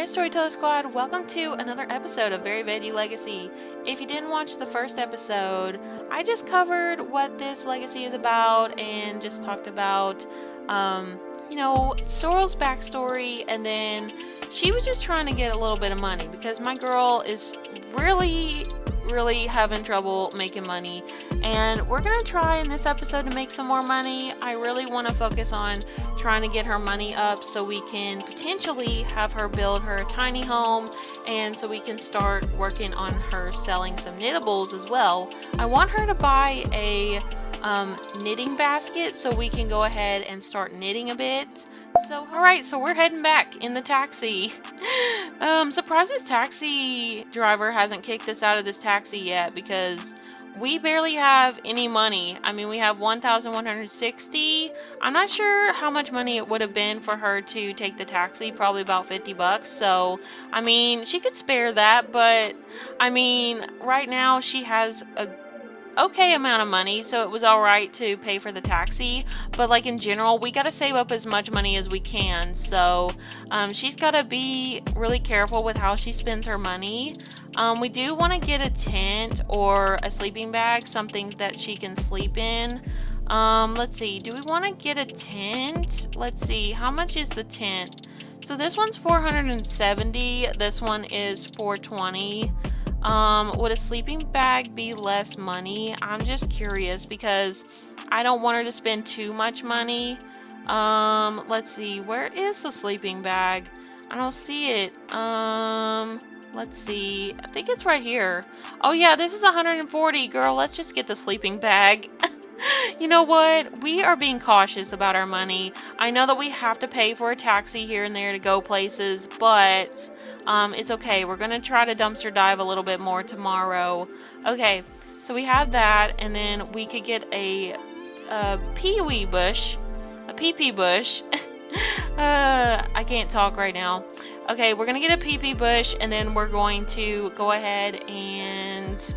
Storyteller Squad, welcome to another episode of Veggie Legacy. If you didn't watch the first episode, I just covered what this legacy is about and just talked about, Sorrel's backstory, and then she was just trying to get a little bit of money because my girl is really having trouble making money, and we're gonna try in this episode to make some more money. I really want to focus on trying to get her money up so we can potentially have her build her a tiny home, and so we can start working on her selling some knittables as well. I want her to buy a knitting basket so we can go ahead and start knitting a bit. So, alright, so we're heading back in the taxi. Surprised this taxi driver hasn't kicked us out of this taxi yet because we barely have any money. I mean, we have 1,160. I'm not sure how much money it would have been for her to take the taxi, probably about 50 bucks. So, I mean, she could spare that, but I mean, right now she has a okay amount of money, so it was all right to pay for the taxi, but like in general we got to save up as much money as we can. So she's got to be really careful with how she spends her money. We do want to get a tent or a sleeping bag, something that she can sleep in. Let's see, do we want to get a tent? Let's see, how much is the tent? So this one's 470, this one is 420. Would a sleeping bag be less money? I'm just curious because I don't want her to spend too much money. Let's see, where is the sleeping bag? I don't see it. Let's see, I think it's right here. Oh yeah, this is 140, girl, let's just get the sleeping bag. You know what? We are being cautious about our money. I know that we have to pay for a taxi here and there to go places, but it's okay. We're going to try to dumpster dive a little bit more tomorrow. Okay, so we have that, and then we could get a pee-wee bush, a pee-pee bush. I can't talk right now. Okay, we're going to get a pee-pee bush, and then we're going to go ahead and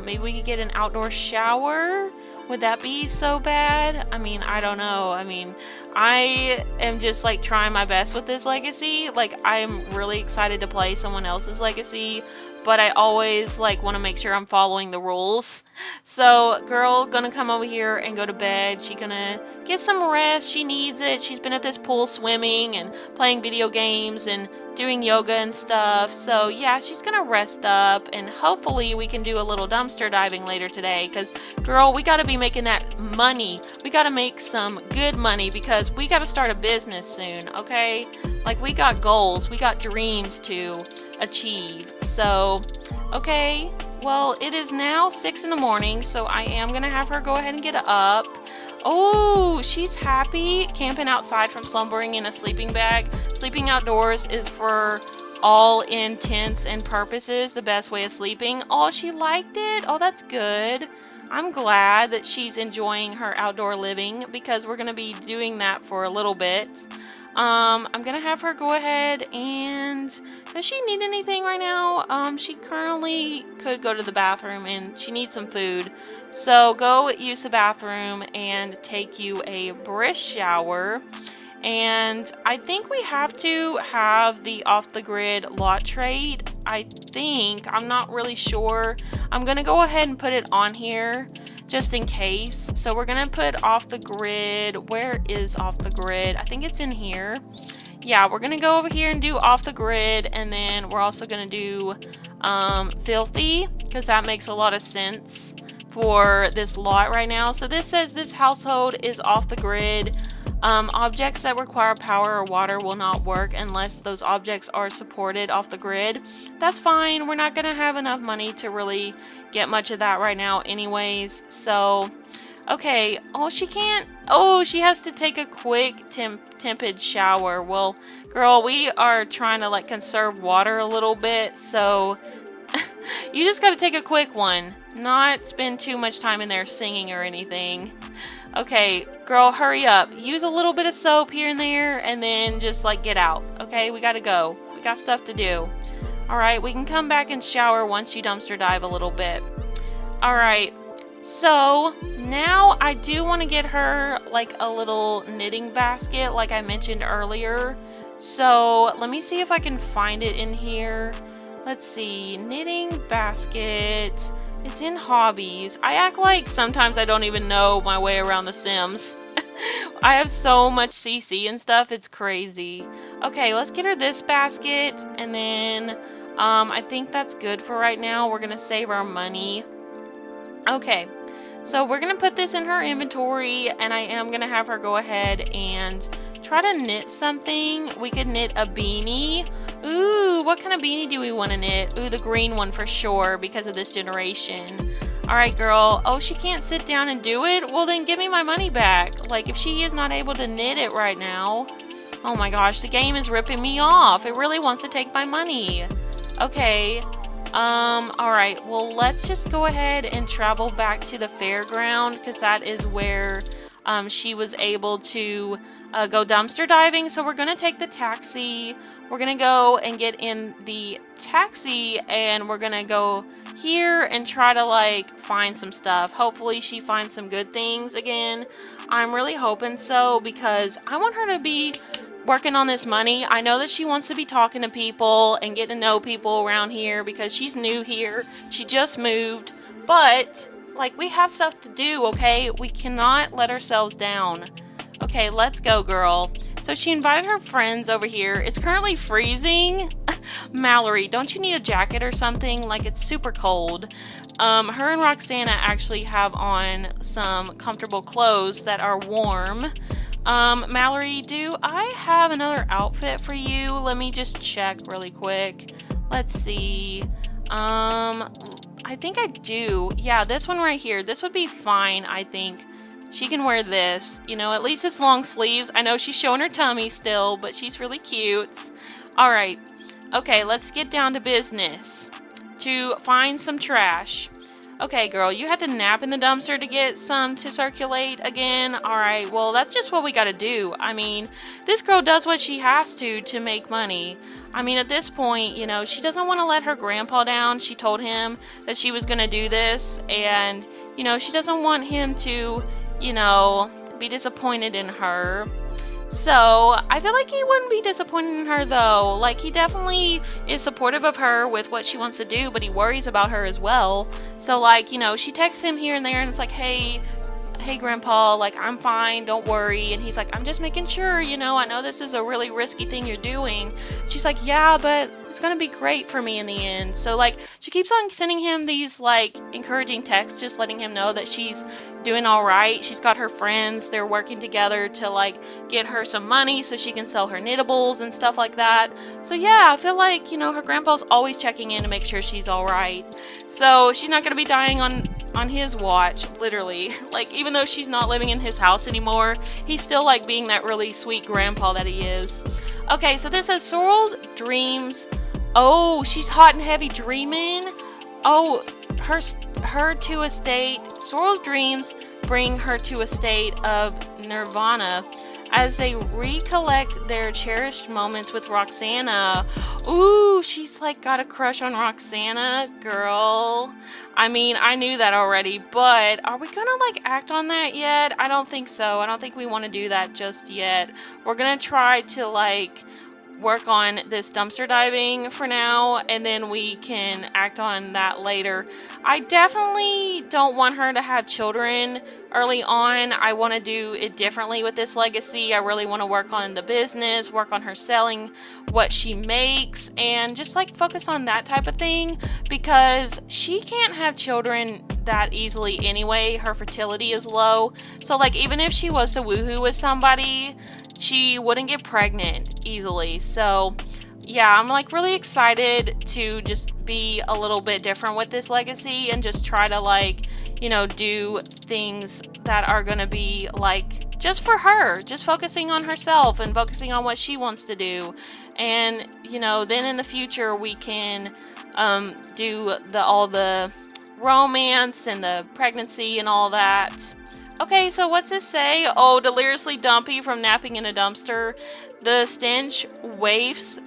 maybe we could get an outdoor shower. Would that be so bad? I mean, I don't know. I mean, I am just like trying my best with this legacy. Like, I'm really excited to play someone else's legacy, but I always like want to make sure I'm following the rules. So, girl, gonna come over here and go to bed. She gonna get some rest. She needs it. She's been at this pool swimming and playing video games and doing yoga and stuff. So yeah, she's gonna rest up, and hopefully we can do a little dumpster diving later today, because girl, we gotta be making that money. We gotta make some good money because we gotta start a business soon, okay? Like, we got goals, we got dreams to achieve. So okay, well, it is now 6 in the morning, so I am gonna have her go ahead and get up. Oh, she's happy camping outside from slumbering in a sleeping bag. Sleeping outdoors is, for all intents and purposes, the best way of sleeping. Oh, she liked it. Oh, that's good. I'm glad that she's enjoying her outdoor living because we're going to be doing that for a little bit. I'm going to have her go ahead and... Does she need anything right now? She currently could go to the bathroom and she needs some food. So go use the bathroom and take you a brisk shower. And I think we have to have the off-the-grid lot trade. I think. I'm not really sure. I'm going to go ahead and put it on here just in case. So we're going to put off the grid. Where is off the grid? I think it's in here. Yeah, we're going to go over here and do off the grid. And then we're also going to do filthy, because that makes a lot of sense for this lot right now. So this says this household is off the grid. Objects that require power or water will not work unless those objects are supported off the grid. That's fine. We're not going to have enough money to really get much of that right now anyways. So, okay. Oh, she can't. Oh, she has to take a quick tepid shower. Well, girl, we are trying to like conserve water a little bit. So, you just got to take a quick one. Not spend too much time in there singing or anything. Okay, girl, hurry up. Use a little bit of soap here and there, and then just, like, get out. Okay, we gotta go. We got stuff to do. Alright, we can come back and shower once you dumpster dive a little bit. Alright, so now I do want to get her, like, a little knitting basket, like I mentioned earlier. So let me see if I can find it in here. Let's see, knitting basket. It's in hobbies. I act like sometimes I don't even know my way around The Sims. I have so much CC and stuff, it's crazy. Okay, let's get her this basket, and then I think that's good for right now. We're gonna save our money. Okay, so we're gonna put this in her inventory, and I am gonna have her go ahead and try to knit something. We could knit a beanie. Ooh, what kind of beanie do we want to knit? Ooh, the green one for sure because of this generation. Alright, girl. Oh, she can't sit down and do it? Well, then give me my money back. Like, if she is not able to knit it right now. Oh my gosh, the game is ripping me off. It really wants to take my money. Okay. Alright. Well, let's just go ahead and travel back to the fairground, because that is where she was able to go dumpster diving. So we're going to take the taxi. We're going to go and get in the taxi, and we're going to go here and try to like find some stuff. Hopefully she finds some good things again. I'm really hoping so, because I want her to be working on this money. I know that she wants to be talking to people and getting to know people around here because she's new here. She just moved, but like, we have stuff to do, okay? We cannot let ourselves down. Okay, let's go, girl. So she invited her friends over here. It's currently freezing. Mallory, don't you need a jacket or something? Like, it's super cold. Her and Roxana actually have on some comfortable clothes that are warm. Mallory, do I have another outfit for you? Let me just check really quick. Let's see. I think I do. Yeah, this one right here. This would be fine, I think. She can wear this. You know, at least it's long sleeves. I know she's showing her tummy still, but she's really cute. Alright. Okay, let's get down to business. To find some trash. Okay, girl, you had to nap in the dumpster to get some to circulate again? Alright, well, that's just what we gotta do. I mean, this girl does what she has to make money. I mean, at this point, you know, she doesn't want to let her grandpa down. She told him that she was gonna do this, and, you know, she doesn't want him to, you know, be disappointed in her. So, I feel like he wouldn't be disappointed in her, though. Like, he definitely is supportive of her with what she wants to do, but he worries about her as well. So, like, you know, she texts him here and there, and it's like, hey, grandpa, like, I'm fine, don't worry. And he's like, I'm just making sure, you know, I know this is a really risky thing you're doing. She's like, yeah, but it's gonna be great for me in the end. So, like, she keeps on sending him these, like, encouraging texts, just letting him know that she's doing all right. She's got her friends, they're working together to, like, get her some money so she can sell her knittables and stuff like that. So yeah, I feel like, you know, her grandpa's always checking in to make sure she's all right. So she's not gonna be dying on his watch, literally. Like, even though she's not living in his house anymore, he's still like being that really sweet grandpa that he is. Okay, so this says Sorrel's dreams. Oh, she's hot and heavy dreaming. Oh, her to a state. Sorrel's dreams bring her to a state of nirvana as they recollect their cherished moments with Roxana. Ooh, she's like got a crush on Roxana, girl. I mean, I knew that already, but are we gonna like act on that yet? I don't think so. I don't think we want to do that just yet. We're gonna try to like work on this dumpster diving for now, and then we can act on that later. I definitely don't want her to have children early on. I want to do it differently with this legacy. I really want to work on the business, work on her selling what she makes, and just like focus on that type of thing, because she can't have children that easily anyway. Her fertility is low. So like, even if she was to woohoo with somebody, she wouldn't get pregnant easily. So yeah, I'm like really excited to just be a little bit different with this legacy and just try to like, you know, do things that are gonna be like just for her, just focusing on herself and focusing on what she wants to do. And, you know, then in the future we can do all the romance and the pregnancy and all that. Okay, so what's this say? Oh, deliriously dumpy from napping in a dumpster. The stench wafts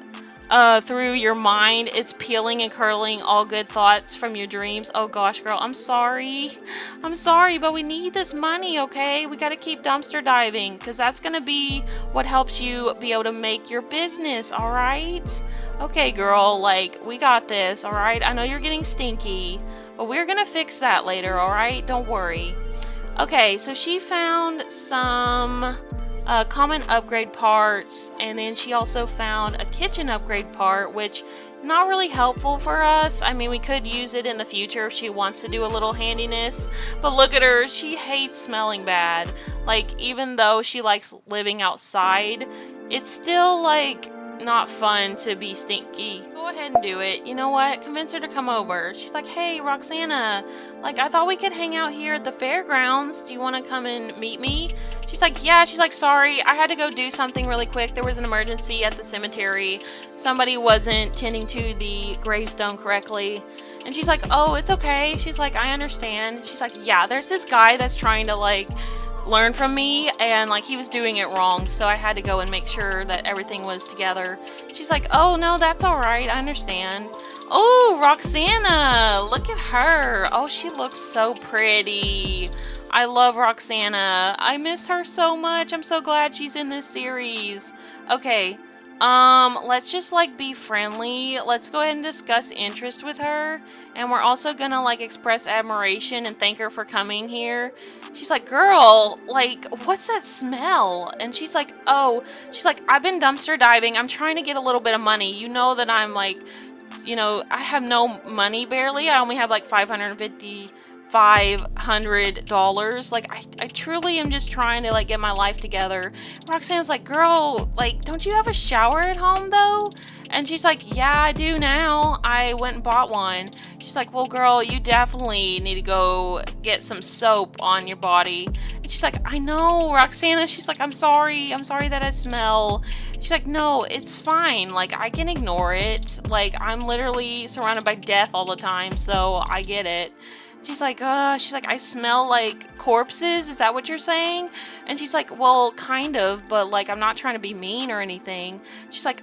through your mind. It's peeling and curdling all good thoughts from your dreams. Oh gosh, girl, I'm sorry. I'm sorry, but we need this money, okay? We gotta keep dumpster diving, because that's gonna be what helps you be able to make your business, alright? Okay, girl, like, we got this, alright? I know you're getting stinky, but we're gonna fix that later, alright? Don't worry. Okay, so she found some common upgrade parts, and then she also found a kitchen upgrade part, which not really helpful for us. I mean, we could use it in the future if she wants to do a little handiness, but look at her, she hates smelling bad. Like, even though she likes living outside, it's still like not fun to be stinky. Go ahead and do it. You know what? Convince her to come over. She's like, hey, Roxana, like, I thought we could hang out here at the fairgrounds. Do you want to come and meet me? She's like, yeah. She's like, sorry, I had to go do something really quick. There was an emergency at the cemetery. Somebody wasn't tending to the gravestone correctly. And she's like, oh, it's okay. She's like, I understand. She's like, yeah, there's this guy that's trying to, like, learn from me, and like he was doing it wrong, so I had to go and make sure that everything was together. She's like, oh no, that's all right, I understand. Oh, Roxana, look at her. Oh, she looks so pretty. I love Roxana. I miss her so much. I'm so glad she's in this series. Okay, let's just like be friendly. Let's go ahead and discuss interest with her, and we're also gonna like express admiration and thank her for coming here. She's like, girl, like, what's that smell? And she's like, oh, she's like, I've been dumpster diving. I'm trying to get a little bit of money. You know that I'm like, you know, I have no money barely. I only have like $500. Like, I truly am just trying to like get my life together. Roxanne's like, girl, like, don't you have a shower at home though? And she's like, yeah, I do now. I went and bought one. She's like, well, girl, you definitely need to go get some soap on your body. And she's like, I know, Roxana. She's like, I'm sorry that I smell. She's like, no, it's fine. Like, I can ignore it. Like, I'm literally surrounded by death all the time, so I get it. She's like, I smell like corpses. Is that what you're saying? And she's like, well, kind of, but like, I'm not trying to be mean or anything. She's like,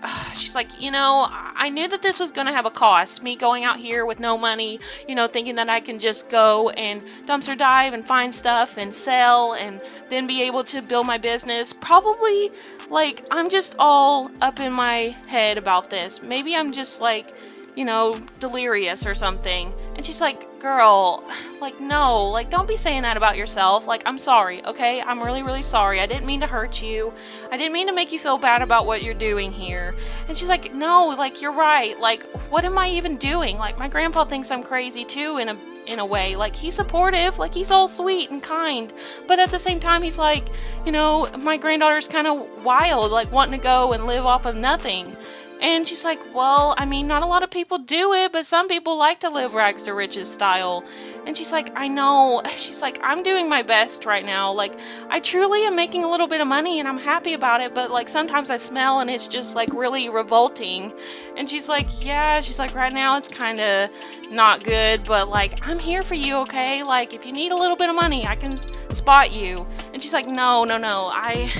you know, I knew that this was going to have a cost. Me going out here with no money, you know, thinking that I can just go and dumpster dive and find stuff and sell and then be able to build my business. Probably, like, I'm just all up in my head about this. Maybe I'm just like, you know, delirious or something. And she's like, girl, like, no, like, don't be saying that about yourself. Like, I'm sorry, okay? I'm really, really sorry. I didn't mean to hurt you. I didn't mean to make you feel bad about what you're doing here. And she's like, no, like, you're right. Like, what am I even doing? Like, my grandpa thinks I'm crazy too in a way. Like, he's supportive, like, he's all sweet and kind, but at the same time, he's like, you know, my granddaughter's kind of wild, like, wanting to go and live off of nothing. And she's like, well, I mean, not a lot of people do it, but some people like to live rags to riches style. And she's like, I know. She's like, I'm doing my best right now. Like, I truly am making a little bit of money and I'm happy about it, but like sometimes I smell and it's just like really revolting. And she's like, yeah, she's like, right now it's kind of not good, but like, I'm here for you, okay? Like, if you need a little bit of money, I can spot you. And she's like, no, I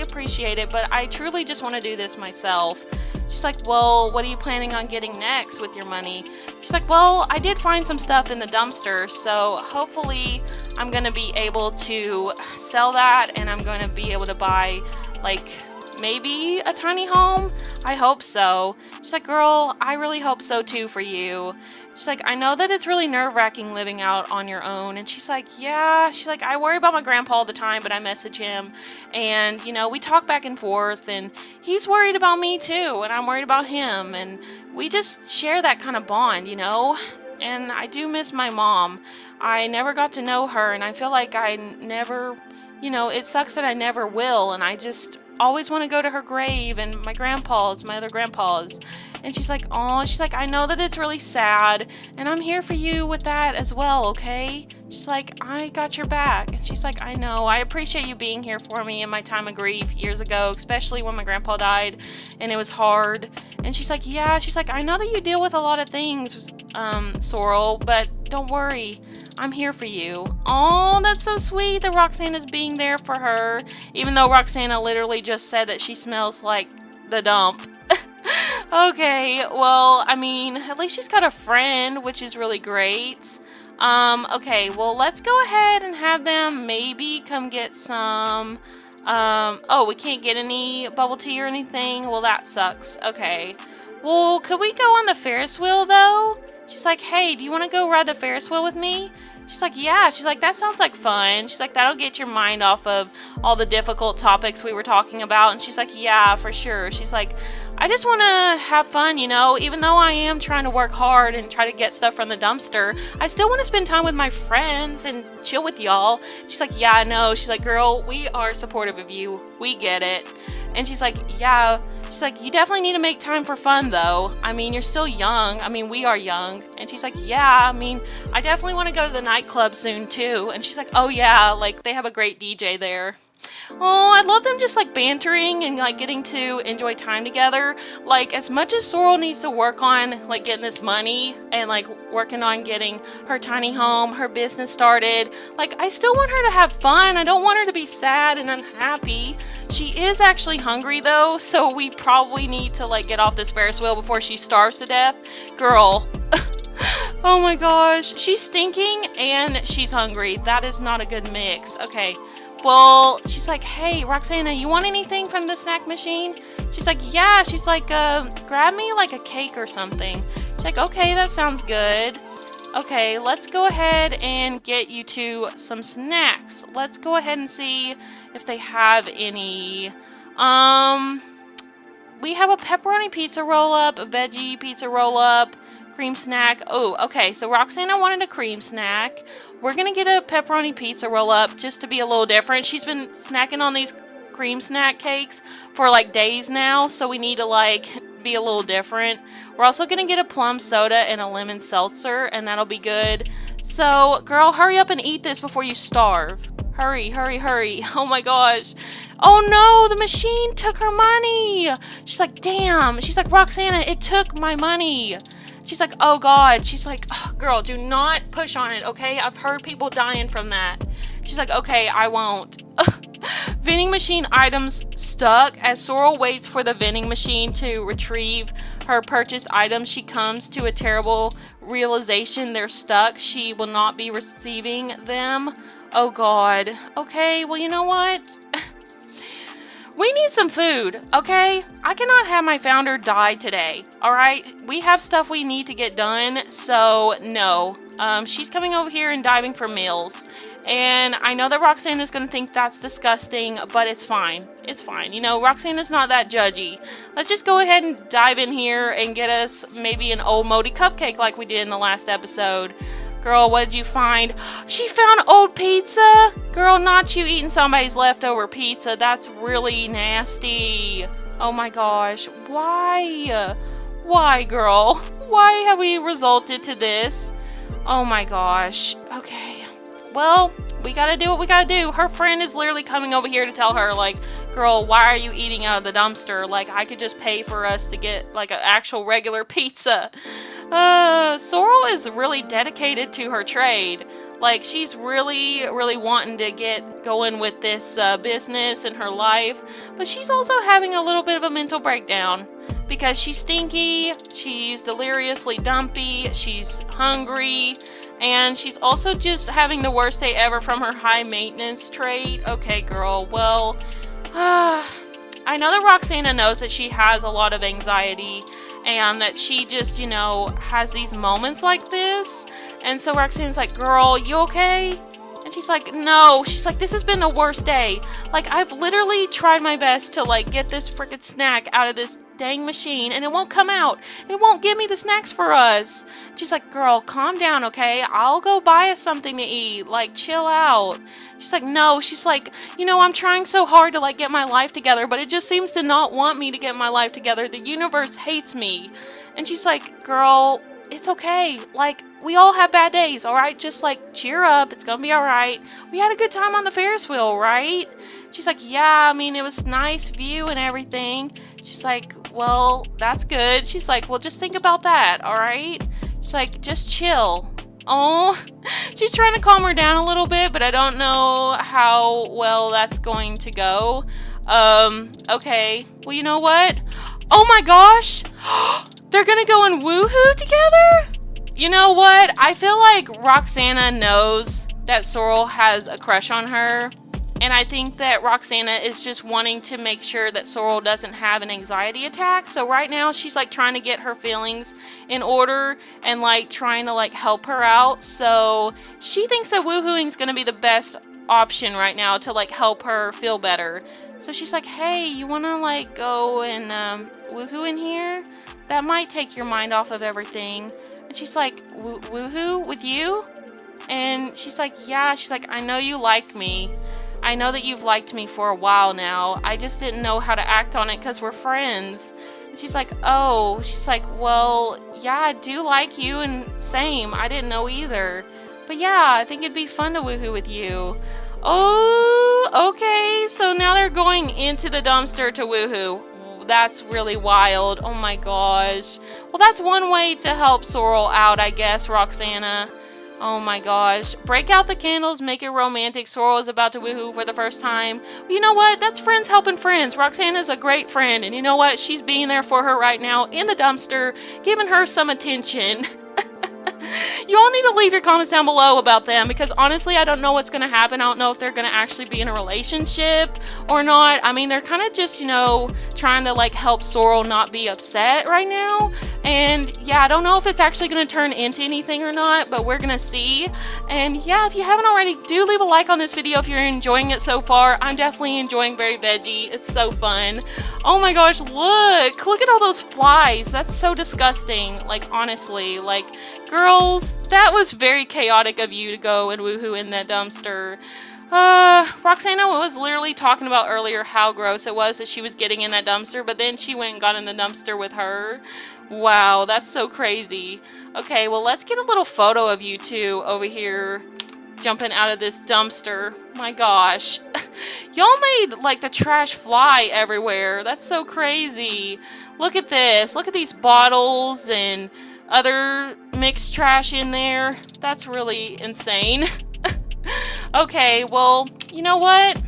appreciate it, but I truly just want to do this myself. She's like, well, what are you planning on getting next with your money? She's like, well, I did find some stuff in the dumpster, so hopefully I'm going to be able to sell that, and I'm going to be able to buy, like, maybe a tiny home? I hope so. She's like, girl, I really hope so too for you. She's like, I know that it's really nerve-wracking living out on your own. And she's like, yeah. She's like, I worry about my grandpa all the time, but I message him. And, you know, we talk back and forth. And he's worried about me too. And I'm worried about him. And we just share that kind of bond, you know? And I do miss my mom. I never got to know her. And I feel like I never, you know, it sucks that I never will. And I just always want to go to her grave and my grandpa's, my other grandpa's. And she's like, oh, she's like, I know that it's really sad, and I'm here for you with that as well, okay? She's like, I got your back. And she's like, I know, I appreciate you being here for me in my time of grief years ago, especially when my grandpa died, and it was hard. And she's like, yeah, she's like, I know that you deal with a lot of things, Sorrel, but don't worry, I'm here for you. Oh, that's so sweet that Roxana's being there for her, even though Roxana literally just said that she smells like the dump. Okay, well, I mean, at least she's got a friend, which is really great. Okay, well, let's go ahead and have them maybe come get some. Oh, we can't get any bubble tea or anything? Well, that sucks. Okay. Well, could we go on the Ferris wheel, though? She's like, hey, do you want to go ride the Ferris wheel with me? She's like, yeah. She's like, that sounds like fun. She's like, that'll get your mind off of all the difficult topics we were talking about. And she's like, yeah, for sure. She's like, I just want to have fun, even though I am trying to work hard and try to get stuff from the dumpster. I still want to spend time with my friends and chill with y'all. She's like, yeah, I know. She's like, girl, we are supportive of you. We get it. And she's like, yeah. She's like, you definitely need to make time for fun, though. I mean, you're still young. I mean, we are young. And she's like, yeah, I mean, I definitely want to go to the nightclub soon, too. And she's like, oh, yeah, like, they have a great DJ there. Oh, I love them just like bantering and like getting to enjoy time together. Like, as much as Sorrel needs to work on like getting this money and like working on getting her tiny home, her business started, like, I still want her to have fun. I don't want her to be sad and unhappy. She is actually hungry though, so we probably need to like get off this Ferris wheel before she starves to death. Girl. Oh my gosh, she's stinking and she's hungry. That is not a good mix. Okay. Well, she's like, hey, Roxana, you want anything from the snack machine? She's like, yeah. She's like, grab me like a cake or something. She's like, okay, that sounds good. Okay, let's go ahead and get you to some snacks. Let's go ahead and see if they have any. We have a pepperoni pizza roll-up, a veggie pizza roll-up, cream snack. Oh, okay, so Roxana wanted a cream snack. We're gonna get a pepperoni pizza roll-up just to be a little different. She's been snacking on these cream snack cakes for like days now, so we need to like be a little different. We're also gonna get a plum soda and a lemon seltzer, and that'll be good. So, girl, hurry up and eat this before you starve. Hurry, hurry, hurry. Oh my gosh. Oh no, the machine took her money. She's like, damn. She's like, Roxana, it took my money. She's like, oh God. She's like, oh, girl, do not push on it, okay? I've heard people dying from that. She's like, okay, I won't. Vending machine items stuck. As Sorrel waits for the vending machine to retrieve her purchased items, she comes to a terrible realization. They're stuck. She will not be receiving them. Oh God. Okay, well, you know what? We need some food, okay? I cannot have my founder die today, alright? We have stuff we need to get done, so no. She's coming over here and diving for meals. And I know that Roxana's gonna think that's disgusting, but it's fine. It's fine. You know, Roxana's not that judgy. Let's just go ahead and dive in here and get us maybe an old moldy cupcake like we did in the last episode. Girl, what did you find? She found old pizza? Girl, not you eating somebody's leftover pizza. That's really nasty. Oh my gosh. Why? Why, girl? Why have we resulted to this? Oh my gosh. Okay. Well, we gotta do what we gotta do. Her friend is literally coming over here to tell her, like, girl, why are you eating out of the dumpster? Like, I could just pay for us to get, like, an actual regular pizza. Sorrel is really dedicated to her trade. Like, she's really, really wanting to get going with this business in her life. But she's also having a little bit of a mental breakdown. Because she's stinky, she's deliriously dumpy, she's hungry, and she's also just having the worst day ever from her high maintenance trait. Okay, girl, well, I know that Roxana knows that she has a lot of anxiety and that she just, you know, has these moments like this. And so Roxana's like, girl, you okay? And she's like, no. She's like, this has been the worst day. Like, I've literally tried my best to, like, get this freaking snack out of this dang machine, and it won't come out. It won't give me the snacks for us. She's like, girl, calm down, okay? I'll go buy us something to eat. Like, chill out. She's like, no. She's like, you know, I'm trying so hard to, like, get my life together, but it just seems to not want me to get my life together. The universe hates me. And she's like, girl, it's okay. Like, we all have bad days, alright? Just, like, cheer up. It's gonna be alright. We had a good time on the Ferris wheel, right? She's like, yeah, I mean, it was nice view and everything. She's like, well, that's good. She's like, well, just think about that, alright? She's like, just chill. Oh, she's trying to calm her down a little bit, but I don't know how well that's going to go. Okay. Well, you know what? Oh my gosh! They're gonna go and woohoo together? You know what? I feel like Roxana knows that Sorrel has a crush on her. And I think that Roxana is just wanting to make sure that Sorrel doesn't have an anxiety attack. So right now she's like trying to get her feelings in order and like trying to like help her out. So she thinks that woohooing is going to be the best option right now to like help her feel better. So she's like, hey, you want to like go and woohoo in here? That might take your mind off of everything. And she's like, woohoo with you? And she's like, yeah. She's like, I know you like me. I know that you've liked me for a while now. I just didn't know how to act on it because we're friends. And she's like, oh. She's like, well, yeah, I do like you, and same. I didn't know either. But yeah, I think it'd be fun to woohoo with you. Oh, okay. So now they're going into the dumpster to woohoo. That's really wild. Oh my gosh. Well, that's one way to help Sorrel out, I guess, Roxana. Oh my gosh. Break out the candles, make it romantic. Sorrel is about to woohoo for the first time. Well, you know what? That's friends helping friends. Roxana's a great friend. And you know what? She's being there for her right now in the dumpster, giving her some attention. You all need to leave your comments down below about them, because honestly, I don't know what's going to happen. I don't know if they're going to actually be in a relationship or not. I mean, they're kind of just, you know, trying to like help Sorrel not be upset right now. And yeah, I don't know if it's actually going to turn into anything or not, but we're going to see. And yeah, if you haven't already, do leave a like on this video if you're enjoying it so far. I'm definitely enjoying Very Veggie. It's so fun. Oh my gosh, look at all those flies. That's so disgusting. Like, honestly, like, girls, that was very chaotic of you to go and woohoo in that dumpster. Roxana was literally talking about earlier how gross it was that she was getting in that dumpster, but then she went and got in the dumpster with her. Wow, that's so crazy. Okay, well, let's get a little photo of you two over here jumping out of this dumpster. My gosh. Y'all made like the trash fly everywhere. That's so crazy. Look at this. Look at these bottles and other mixed trash in there. That's really insane. Okay, well, you know what?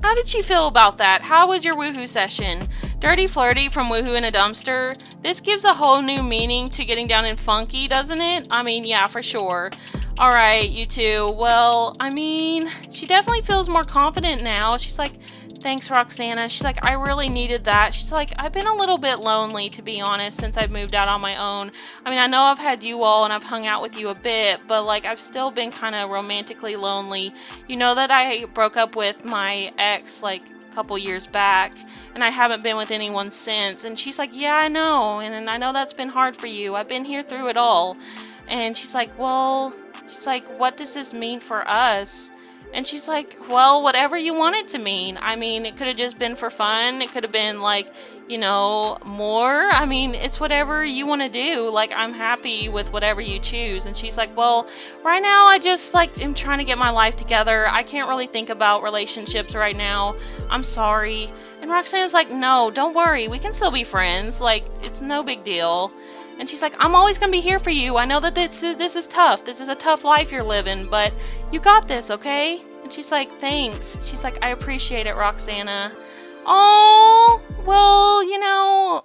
How did you feel about that? How was your woohoo session? Dirty Flirty from Woohoo in a Dumpster. This gives a whole new meaning to getting down and funky, doesn't it? I mean, yeah, for sure. Alright, you two. Well, I mean, she definitely feels more confident now. She's like, thanks, Roxana. She's like, I really needed that. She's like, I've been a little bit lonely, to be honest, since I've moved out on my own. I mean, I know I've had you all and I've hung out with you a bit, but like, I've still been kind of romantically lonely. You know that I broke up with my ex like a couple years back, and I haven't been with anyone since. And she's like, yeah, I know, and I know that's been hard for you. I've been here through it all. And she's like, well, what does this mean for us? And she's like, well, whatever you want it to mean. I mean, it could have just been for fun. It could have been like, you know, more. I mean, it's whatever you want to do. Like, I'm happy with whatever you choose. And she's like, well, right now I just like am trying to get my life together. I can't really think about relationships right now. I'm sorry. And Roxana's like, no, don't worry. We can still be friends. Like, it's no big deal. And she's like, I'm always going to be here for you. I know that this is tough. This is a tough life you're living, but you got this, okay? And she's like, thanks. She's like, I appreciate it, Roxana. Oh, well, you know,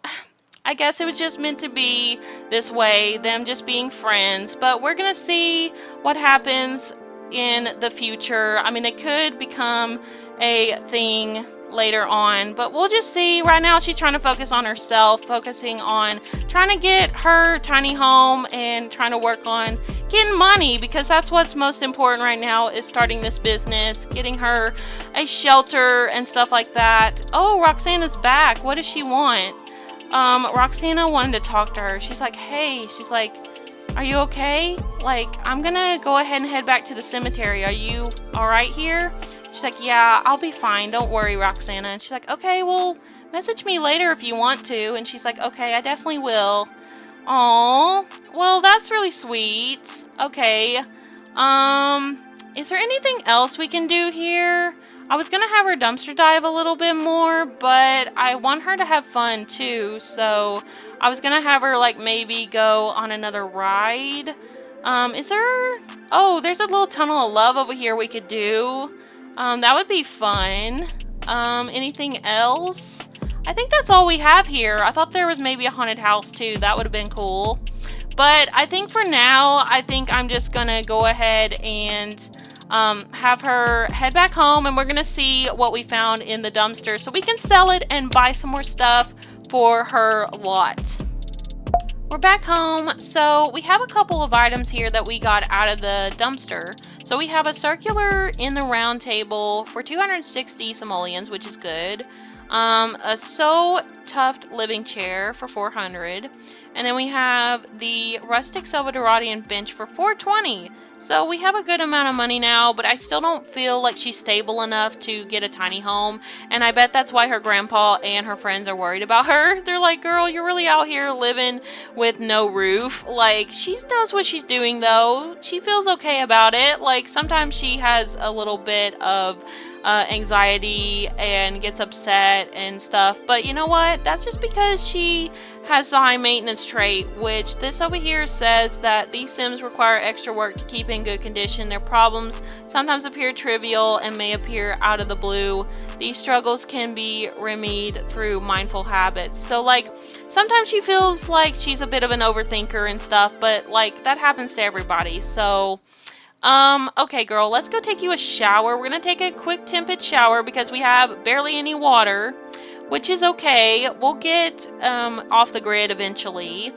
I guess it was just meant to be this way, them just being friends. But we're going to see what happens in the future. I mean, it could become a thing later on, but we'll just see. Right now she's trying to focus on herself, focusing on trying to get her tiny home and trying to work on getting money, because that's what's most important right now, is starting this business, getting her a shelter and stuff like that. Oh, Roxana's back. What does she want? Roxana wanted to talk to her. She's like, hey, she's like, are you okay? Like, I'm gonna go ahead and head back to the cemetery. Are you all right here? She's like, yeah, I'll be fine. Don't worry, Roxana. And she's like, okay, well, message me later if you want to. And she's like, okay, I definitely will. Aww, well, that's really sweet. Okay, is there anything else we can do here? I was gonna have her dumpster dive a little bit more, but I want her to have fun too. So I was gonna have her like maybe go on another ride. Is there, oh, there's a little tunnel of love over here we could do. That would be fun. Anything else? I think that's all we have here. I thought there was maybe a haunted house too. That would have been cool. But I think for now, I think I'm just going to go ahead and have her head back home, and we're going to see what we found in the dumpster so we can sell it and buy some more stuff for her lot. We're back home, so we have a couple of items here that we got out of the dumpster. So we have a circular in the round table for 260 simoleons, which is good. A So Tuft living chair for 400. And then we have the rustic Salvadoradian bench for 420. So we have a good amount of money now, but I still don't feel like she's stable enough to get a tiny home. And I bet that's why her grandpa and her friends are worried about her. They're like, girl, you're really out here living with no roof. Like, she knows what she's doing, though. She feels okay about it. Like, sometimes she has a little bit of anxiety and gets upset and stuff. But you know what? That's just because she has the high maintenance trait, which this over here says that these Sims require extra work to keep in good condition. Their problems sometimes appear trivial and may appear out of the blue. These struggles can be remedied through mindful habits. So like, sometimes she feels like she's a bit of an overthinker and stuff, but like, that happens to everybody. So okay, girl, let's go take you a shower. We're gonna take a quick tepid shower because we have barely any water, which is okay. We'll get off the grid eventually.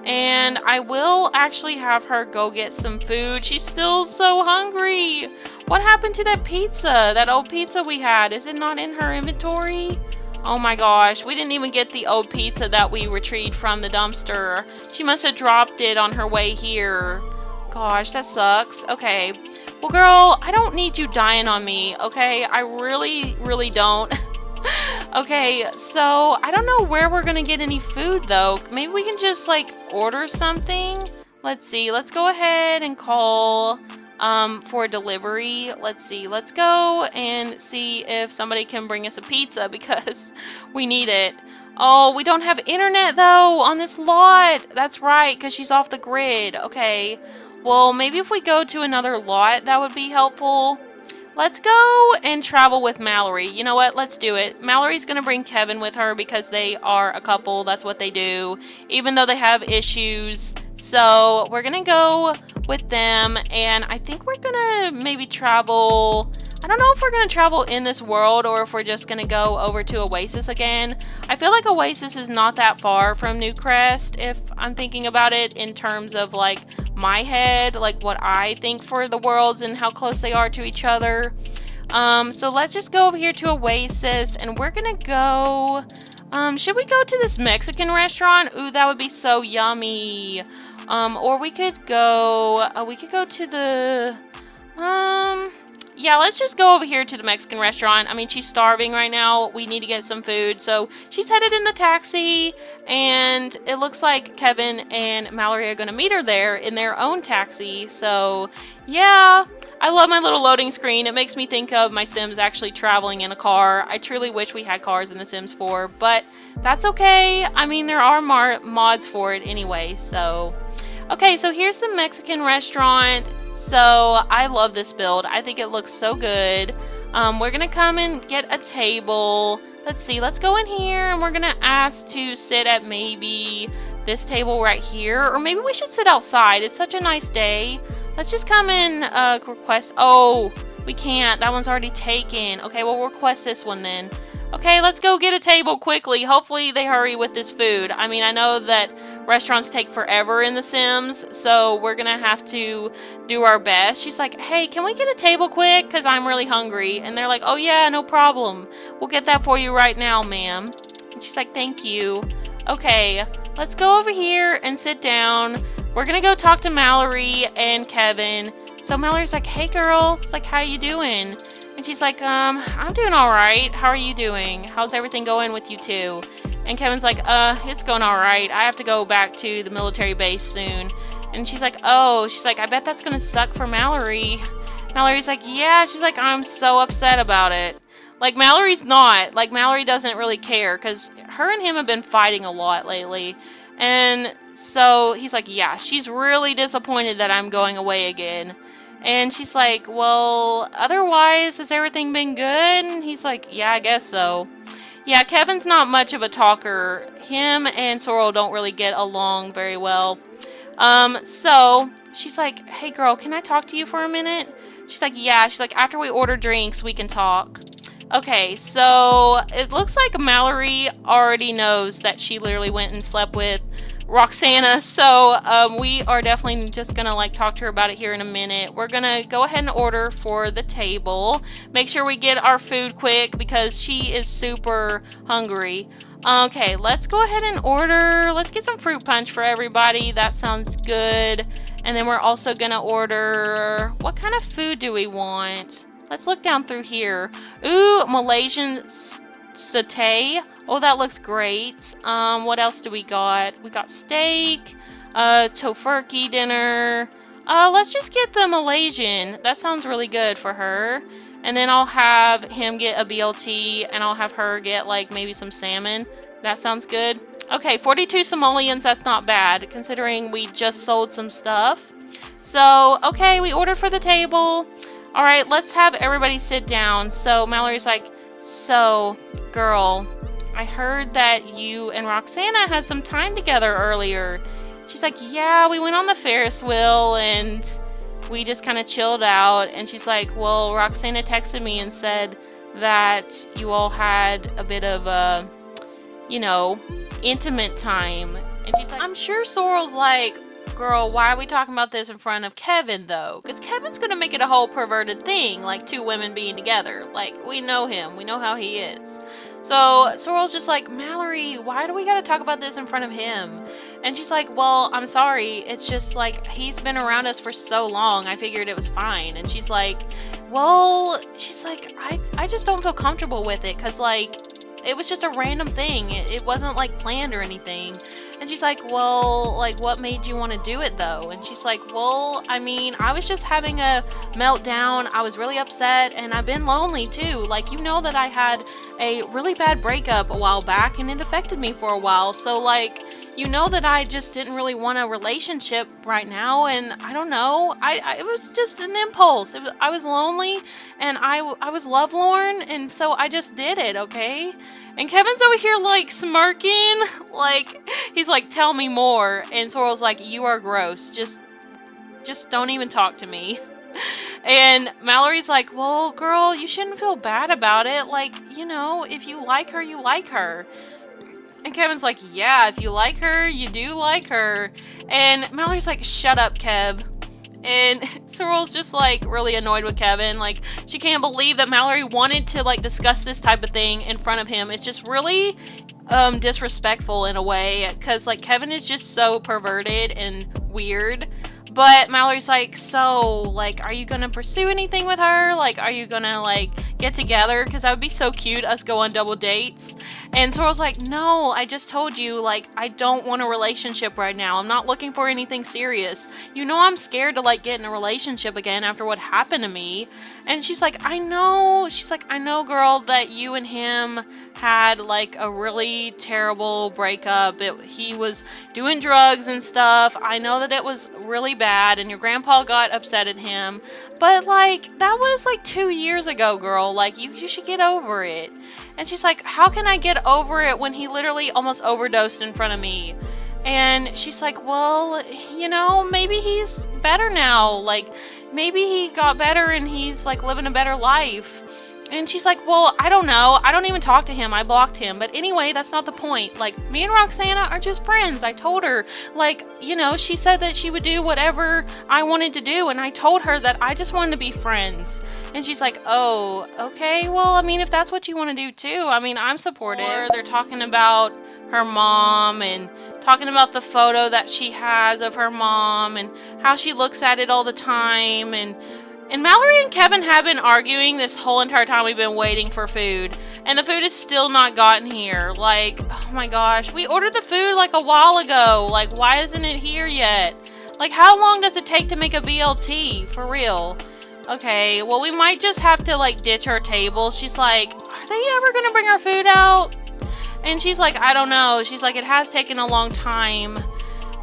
And I will actually have her go get some food. She's still so hungry. What happened to that pizza? That old pizza we had? Is it not in her inventory? Oh my gosh, we didn't even get the old pizza that we retrieved from the dumpster. She must have dropped it on her way here. Gosh, that sucks. Okay. Well, girl, I don't need you dying on me, okay? I really, really don't. Okay, so I don't know where we're gonna get any food, though. Maybe we can just, like, order something? Let's see. Let's go ahead and call for delivery. Let's see. Let's go and see if somebody can bring us a pizza because we need it. Oh, we don't have internet, though, on this lot. That's right, because she's off the grid. Okay. Well, maybe if we go to another lot, that would be helpful. Let's go and travel with Mallory. You know what? Let's do it. Mallory's going to bring Kevin with her because they are a couple. That's what they do, even though they have issues. So we're going to go with them, and I think we're going to maybe travel... I don't know if we're going to travel in this world or if we're just going to go over to Oasis again. I feel like Oasis is not that far from Newcrest if I'm thinking about it in terms of like my head, like what I think for the worlds and how close they are to each other. So let's just go over here to Oasis and we're going to go... should we go to this Mexican restaurant? Ooh, that would be so yummy. Or we could go to the... Yeah, let's just go over here to the Mexican restaurant. I mean, she's starving right now. We need to get some food. So she's headed in the taxi, and it looks like Kevin and Mallory are going to meet her there in their own taxi. So, yeah, I love my little loading screen. It makes me think of my Sims actually traveling in a car. I truly wish we had cars in The Sims 4, but that's okay. I mean, there are mods for it anyway, so... Okay, so here's the Mexican restaurant. So I love this build. I think it looks so good. We're gonna come and get a table. Let's see, let's go in here and we're gonna ask to sit at maybe this table right here, or maybe we should sit outside. It's such a nice day. Let's just come and request. Oh, we can't. That one's already taken. Okay, well, we'll request this one then. Okay, let's go get a table quickly. Hopefully they hurry with this food. I mean, I know that restaurants take forever in The Sims, so we're gonna have to do our best. She's like, hey, can we get a table quick? Because I'm really hungry. And they're like, oh yeah, no problem. We'll get that for you right now, ma'am. And she's like, thank you. Okay, let's go over here and sit down. We're gonna go talk to Mallory and Kevin. So Mallory's like, hey girl, it's like, how you doing? And she's like, I'm doing all right. How are you doing? How's everything going with you two? And Kevin's like, it's going all right. I have to go back to the military base soon. And she's like, oh, she's like, I bet that's going to suck for Mallory. Mallory's like, yeah. She's like, I'm so upset about it. Like, Mallory's not. Like, Mallory doesn't really care because her and him have been fighting a lot lately. And so he's like, yeah, she's really disappointed that I'm going away again. And she's like, well, otherwise, has everything been good? And he's like, yeah, I guess so. Yeah, Kevin's not much of a talker. Him and Sorrel don't really get along very well. So she's like, hey girl, can I talk to you for a minute? She's like, yeah. She's like, after we order drinks, we can talk. Okay, so it looks like Mallory already knows that she literally went and slept with Roxana, so we are definitely just gonna like talk to her about it here in a minute. We're gonna go ahead and order for the table. Make sure we get our food quick because she is super hungry. Okay, let's go ahead and order. Let's get some fruit punch for everybody. That sounds good. And then we're also gonna order, what kind of food do we want? Let's look down through here. Ooh, Malaysian satay. Oh, that looks great. What else do we got? We got steak, tofurkey dinner. Let's just get the Malaysian. That sounds really good for her. And then I'll have him get a BLT, and I'll have her get, like, maybe some salmon. That sounds good. Okay, 42 simoleons, that's not bad, considering we just sold some stuff. So, okay, we ordered for the table. All right, let's have everybody sit down. So Mallory's like, so, girl, I heard that you and Roxana had some time together earlier. She's like, yeah, we went on the Ferris wheel and we just kind of chilled out. And she's like, well, Roxana texted me and said that you all had a bit of a, intimate time. And she's like, I'm sure Sorrel's like, girl, why are we talking about this in front of Kevin, though? Because Kevin's going to make it a whole perverted thing, like two women being together. Like, we know him. We know how he is. So Sorrel's just like, Mallory, why do we got to talk about this in front of him? And she's like, well, I'm sorry. It's just like, he's been around us for so long. I figured it was fine. And she's like, I just don't feel comfortable with it because, like, it was just a random thing. It wasn't, like, planned or anything. And she's like, well, like, what made you want to do it, though? And she's like, well, I mean, I was just having a meltdown. I was really upset, and I've been lonely, too. Like, you know that I had a really bad breakup a while back, and it affected me for a while. So, like, you know that I just didn't really want a relationship right now, and I don't know. It was just an impulse. I was lonely, and I was lovelorn, and so I just did it, okay? And Kevin's over here, like, smirking, like, he's like, tell me more. And Sorrel's like, you are gross. Just don't even talk to me. And Mallory's like, well, girl, you shouldn't feel bad about it. Like, if you like her, you like her. And Kevin's like, yeah, if you like her, you do like her. And Mallory's like, shut up, Kev. And Sorrel's just, like, really annoyed with Kevin. Like, she can't believe that Mallory wanted to, like, discuss this type of thing in front of him. It's just really disrespectful in a way. Because, like, Kevin is just so perverted and weird. But Mallory's like, so, like, are you gonna pursue anything with her? Like, are you gonna, like, get together? Because that would be so cute, us go on double dates. And Sorrel's like, no, I just told you, like, I don't want a relationship right now. I'm not looking for anything serious. You know I'm scared to, like, get in a relationship again after what happened to me. And she's like, I know. She's like, I know, girl, that you and him had, like, a really terrible breakup. He was doing drugs and stuff. I know that it was really bad, and your grandpa got upset at him. But, like, that was, like, 2 years ago, girl. Like, you should get over it. And she's like, how can I get over it when he literally almost overdosed in front of me? And she's like, well, maybe he's better now. Like, maybe he got better and he's, like, living a better life. And she's like, well, I don't know. I don't even talk to him. I blocked him. But anyway, that's not the point. Like, me and Roxana are just friends. I told her, like, she said that she would do whatever I wanted to do. And I told her that I just wanted to be friends. And she's like, oh, okay. Well, I mean, if that's what you want to do too, I mean, I'm supportive. Or they're talking about her mom and talking about the photo that she has of her mom and how she looks at it all the time. And Mallory and Kevin have been arguing this whole entire time we've been waiting for food. And the food is still not gotten here. Like, oh my gosh. We ordered the food like a while ago. Like, why isn't it here yet? Like, how long does it take to make a BLT? For real. Okay, well, we might just have to, like, ditch our table. She's like, are they ever gonna bring our food out? And she's like, I don't know. She's like, it has taken a long time.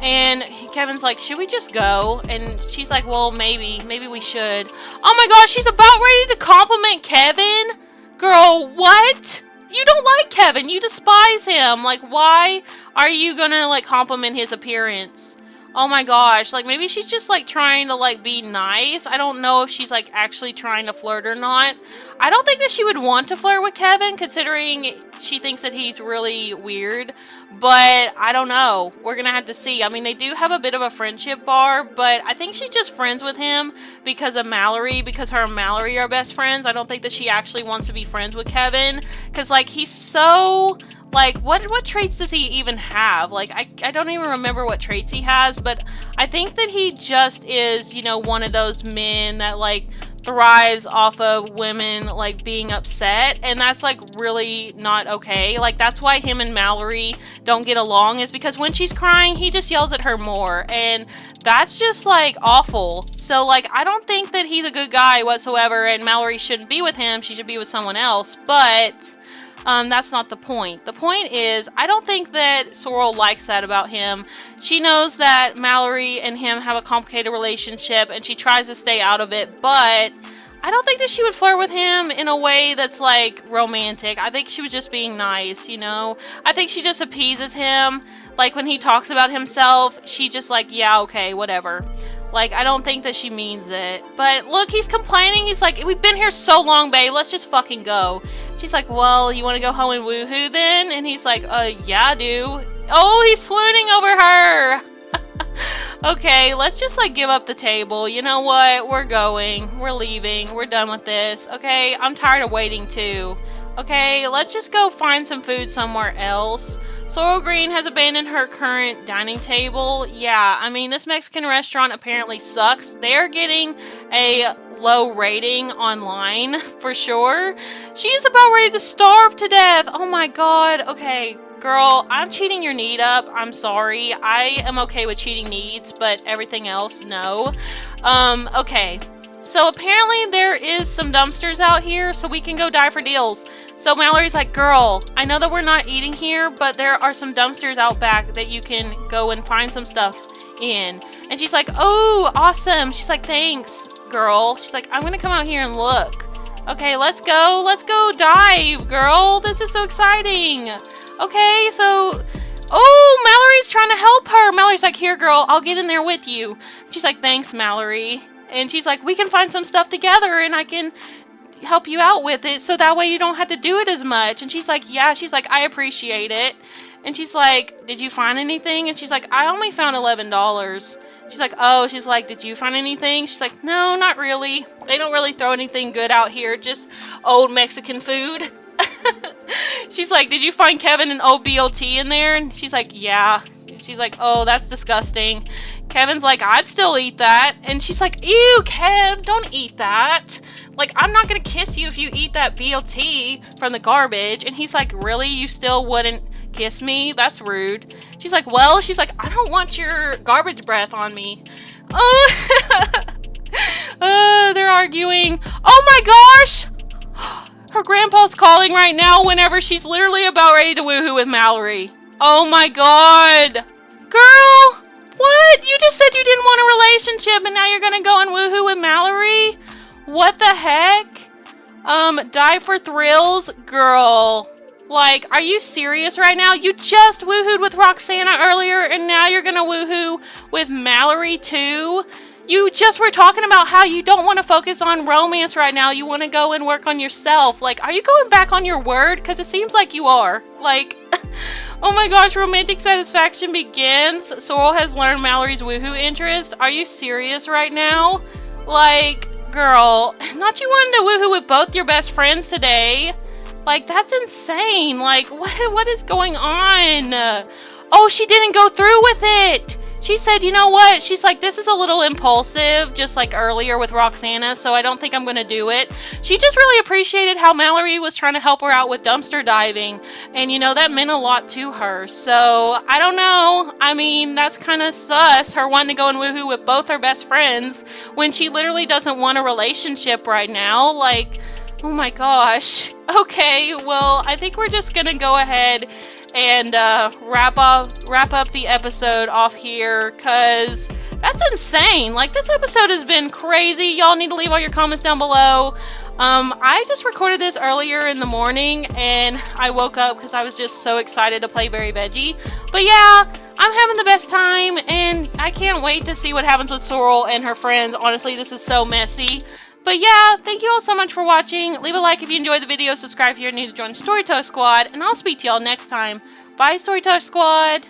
And Kevin's like, should we just go? And she's like, well, maybe we should. Oh my gosh, she's about ready to compliment Kevin? Girl, what? you don't like Kevin. You despise him. Like, why are you gonna, like, compliment his appearance? Oh my gosh, like, maybe she's just, like, trying to, like, be nice. I don't know if she's, like, actually trying to flirt or not. I don't think that she would want to flirt with Kevin, considering she thinks that he's really weird. But, I don't know. We're gonna have to see. I mean, they do have a bit of a friendship bar, but I think she's just friends with him because of Mallory, because her and Mallory are best friends. I don't think that she actually wants to be friends with Kevin, because, like, he's so... Like, what traits does he even have? Like, I don't even remember what traits he has, but I think that he just is, you know, one of those men that, like, thrives off of women, like, being upset, and that's, like, really not okay. Like, that's why him and Mallory don't get along, is because when she's crying, he just yells at her more, and that's just, like, awful. So, like, I don't think that he's a good guy whatsoever, and Mallory shouldn't be with him. She should be with someone else, but... that's not the point. The point is, I don't think that Sorrel likes that about him. She knows that Mallory and him have a complicated relationship, and she tries to stay out of it, but I don't think that she would flirt with him in a way that's, like, romantic. I think she was just being nice, you know? I think she just appeases him. Like, when he talks about himself, she just, like, yeah, okay, whatever. Like, I don't think that she means it. But look, he's complaining. He's like, we've been here so long, babe. Let's just fucking go. She's like, well, you want to go home and woohoo then? And he's like, yeah, I do. Oh, he's swooning over her. Okay, let's just, like, give up the table. You know what? We're going. We're leaving. We're done with this. Okay, I'm tired of waiting too. Okay, let's just go find some food somewhere else. Sorrel Green has abandoned her current dining table. Yeah, I mean, this Mexican restaurant apparently sucks. They're getting a low rating online, for sure. She is about ready to starve to death. Oh my god. Okay, girl, I'm cheating your need up. I'm sorry. I am okay with cheating needs, but everything else, no. Okay. So apparently there is some dumpsters out here, so we can go die for deals. So Mallory's like, girl, I know that we're not eating here, but there are some dumpsters out back that you can go and find some stuff in. And she's like, oh, awesome. She's like, thanks, girl. She's like, I'm gonna come out here and look. Okay, let's go dive, girl. This is so exciting. Okay, so, oh, Mallory's trying to help her. Mallory's like, here, girl, I'll get in there with you. She's like, thanks, Mallory. And she's like, we can find some stuff together and I can help you out with it so that way you don't have to do it as much. And she's like, yeah. She's like, I appreciate it. And she's like, did you find anything? And she's like, I only found $11. She's like, oh. She's like, did you find anything? She's like, no, not really. They don't really throw anything good out here, just old Mexican food. She's like, did you find Kevin and OBOT in there? And she's like, yeah. She's like, oh, that's disgusting. Kevin's like, I'd still eat that. And she's like, ew, Kev, don't eat that. Like, I'm not gonna kiss you if you eat that BLT from the garbage. And he's like, really? You still wouldn't kiss me? That's rude. She's like, well, she's like, I don't want your garbage breath on me. They're arguing. Oh my gosh! Her grandpa's calling right now whenever she's literally about ready to woohoo with Mallory. Oh my god. Girl, what? You just said you didn't want a relationship and now you're gonna go and woohoo with Mallory? What the heck? Die for thrills? Girl. Like, are you serious right now? You just woohooed with Roxana earlier and now you're gonna woohoo with Mallory too? You just were talking about how you don't want to focus on romance right now. You want to go and work on yourself. Like, are you going back on your word? Because it seems like you are. Like, oh my gosh, romantic satisfaction begins. Sorrel has learned Mallory's woohoo interest. Are you serious right now? Like, girl, not you wanting to woohoo with both your best friends today? Like, that's insane. Like, what is going on? Oh, she didn't go through with it. She said, you know what? She's like, this is a little impulsive, just like earlier with Roxana, so I don't think I'm going to do it. She just really appreciated how Mallory was trying to help her out with dumpster diving, and, you know, that meant a lot to her. So, I don't know. I mean, that's kind of sus, her wanting to go and woohoo with both her best friends when she literally doesn't want a relationship right now. Like, oh my gosh. Okay, well, I think we're just going to go ahead and wrap up the episode off here, because that's insane. Like, this episode has been crazy. Y'all need to leave all your comments down below. I just recorded this earlier in the morning, and I woke up because I was just so excited to play Very Veggie. But yeah, I'm having the best time, and I can't wait to see what happens with Sorrel and her friends. Honestly, this is so messy. But yeah, thank you all so much for watching. Leave a like if you enjoyed the video, subscribe if you're new to join the Storyteller Squad, and I'll speak to y'all next time. Bye, Storyteller Squad!